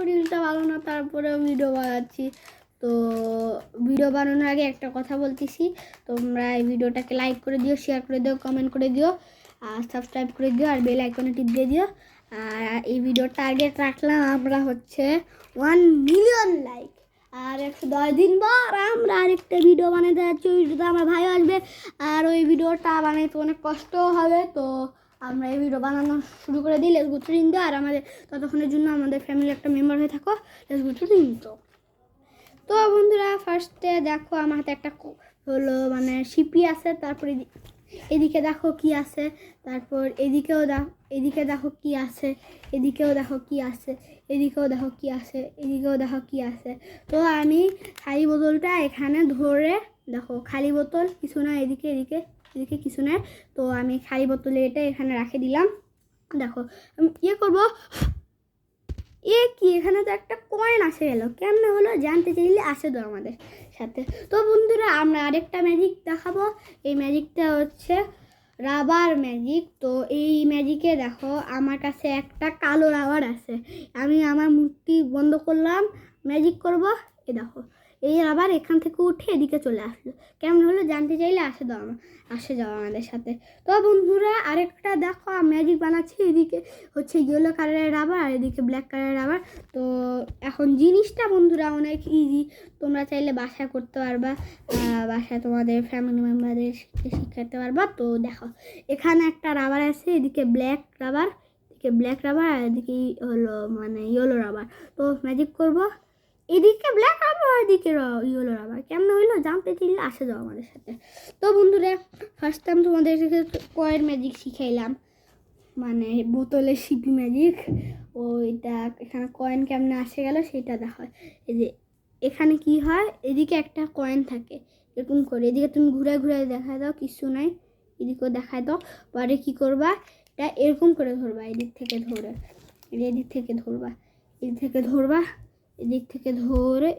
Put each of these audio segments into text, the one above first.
শরীরটা ভালো না, তারপরেও ভিডিও বানাচ্ছি। তো ভিডিও বানানোর আগে একটা কথা বলতেছি, তোমরা এই ভিডিওটাকে লাইক করে দিও, শেয়ার করে দিও, কমেন্ট করে দিও, আর সাবস্ক্রাইব করে দিও, আর বেল আইকনে টিপ দিয়ে দিও। আর এই ভিডিওর টার্গেট রাখলাম আমরা হচ্ছে 1 মিলিয়ন লাইক। আর 110 দিন পর আমরা আরেকটা ভিডিও বানাতে যাচ্ছি। ওই ভিডিওতে আমার ভাই আসবে, আর ওই ভিডিওটা বানাইতে অনেক কষ্টও হবে। তো আমরা এই ভিডিও বানানো শুরু করে দিই। Let's go to intro. আর আমাদের ততক্ষণের জন্য আমাদের ফ্যামিলির একটা মেম্বার হয়ে থাকো। Let's go to intro. তো বন্ধুরা, ফার্স্টে দেখো আমার হাতে একটা হলো মানে সিপি আছে, তারপরে এদিকে দেখো কি আছে, তারপর এদিকে দেখো কি আছে, এদিকেও দেখো কি আছে, এদিকেও দেখো কি আছে, এদিকেও দেখো কি আছে। তো আমি খালি বোতলটা এখানে ধরে, দেখো খালি বোতল কিছু না, এদিকে এদিকে এদিকে কিছু না। তো আমি খালি বোতলে এটা এখানে রাখে দিলাম। দেখো আমি করবো কি, এখানে তো একটা কয়েন আসে গেল, কেমন হলো জানতে চাইলে আসে তো আমাদের সাথে। তো বন্ধুরা, আমরা আরেকটা ম্যাজিক দেখাবো। এই ম্যাজিকটা হচ্ছে রাবার ম্যাজিক। তো এই ম্যাজিকে দেখো আমার কাছে একটা কালো রাবার আছে। আমি আমার মুখটি বন্ধ করলাম, ম্যাজিক করব, দেখো এই রাবার এখান থেকে উঠে এদিকে চলে আসলো। কেমন হলো জানতে চাইলে আসে যাও আমাদের সাথে। তো বন্ধুরা, আরেকটা দেখো ম্যাজিক বানাচ্ছি। এদিকে হচ্ছে ইয়েলো কালারের রাবার, আর এদিকে ব্ল্যাক কালারের রাবার। তো এখন জিনিসটা বন্ধুরা অনেক ইজি, তোমরা চাইলে বাসায় করতে পারবা, বাসায় তোমাদের ফ্যামিলি মেম্বারদের শিখাতে পারবা। তো দেখো এখানে একটা রাবার আছে, এদিকে ব্ল্যাক রাবার, আর এদিকে হলো মানে ইয়েলো রাবার। তো ম্যাজিক করব, এদিকে ব্ল্যাক রাবার, এদিকে ইয়েলো রাবার। কেমন হইলো জানতে চাইলে আসে যাও আমাদের সাথে। তো বন্ধুরা, ফার্স্ট টাইম তোমাদের কয়েন ম্যাজিক শিখাইলাম, মানে বোতলের সিপি ম্যাজিক। ওইটা এখানে কয়েন কেমনে আসে গেল সেটা দেখো। এই যে এখানে কি হয়, এদিকে একটা কয়েন থাকে এরকম করে, এদিকে তুমি ঘুরে ঘুরে দেখায় দাও, কিছু নাই, এদিকেও দেখায় দাও। পরে কি করবা, এটা এরকম করে ধরবা, এদিক থেকে ধরে, এদিক থেকে ধরবা, এদিক থেকে ধরবা, এদিক থেকে ধরে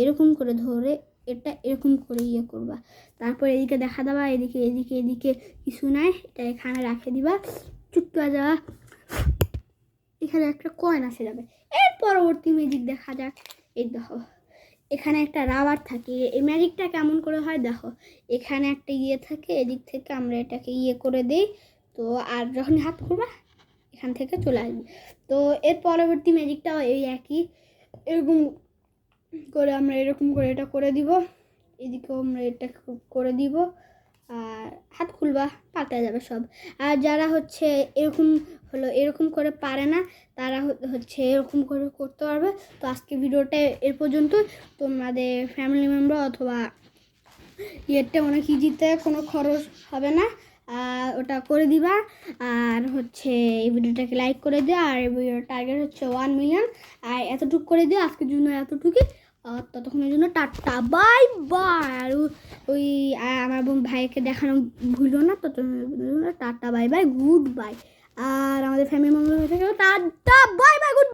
এরকম করে ধরে এটা এরকম করে করবা। তারপর এদিকে দেখা দেবা, এদিকে এদিকে এদিকে কিছু নাই, এটা এখানে রাখে দিবা, চুপটু যাওয়া, এখানে একটা কয়েন আসে যাবে। এর পরবর্তী ম্যাজিক দেখা যাক। এই দেখো এখানে একটা রাবার থাকে। এই ম্যাজিকটা কেমন করে হয় দেখো, এখানে একটা থাকে, এদিক থেকে আমরা এটাকে করে দিই। তো আর যখন হাত করবা এখান থেকে চলে আসবে। তো এর পরবর্তী ম্যাজিকটা এই একই, এরকম করে আমরা এরকম করে এটা করে দিব, এদিকেও আমরা এটা করে দিব, আর হাত খুলবা পাল্টে যাবে সব। আর যারা হচ্ছে এরকম করে পারে না, তারা হচ্ছে এরকম করে করতে পারবে। তো আজকে ভিডিওটা এর পর্যন্ত। তোমাদের ফ্যামিলি মেম্বার অথবা অনেক ইজিতে, কোনো খরচ হবে না, ওটা করে দিবা। আর হচ্ছে এই ভিডিওটাকে লাইক করে দিও, আর এই ভিডিওর টার্গেট হচ্ছে 1 মিলিয়ন। আর এতটুকু করে দিও আজকের জন্য, এতটুকুই। ততক্ষণের জন্য টাটা বাই বাই। আর ওই আমার ভাইকে দেখানো ভুলো না। ততক্ষণের জন্য ta-ta bye bye, goodbye. আর আমাদের family member ta-ta bye bye, good.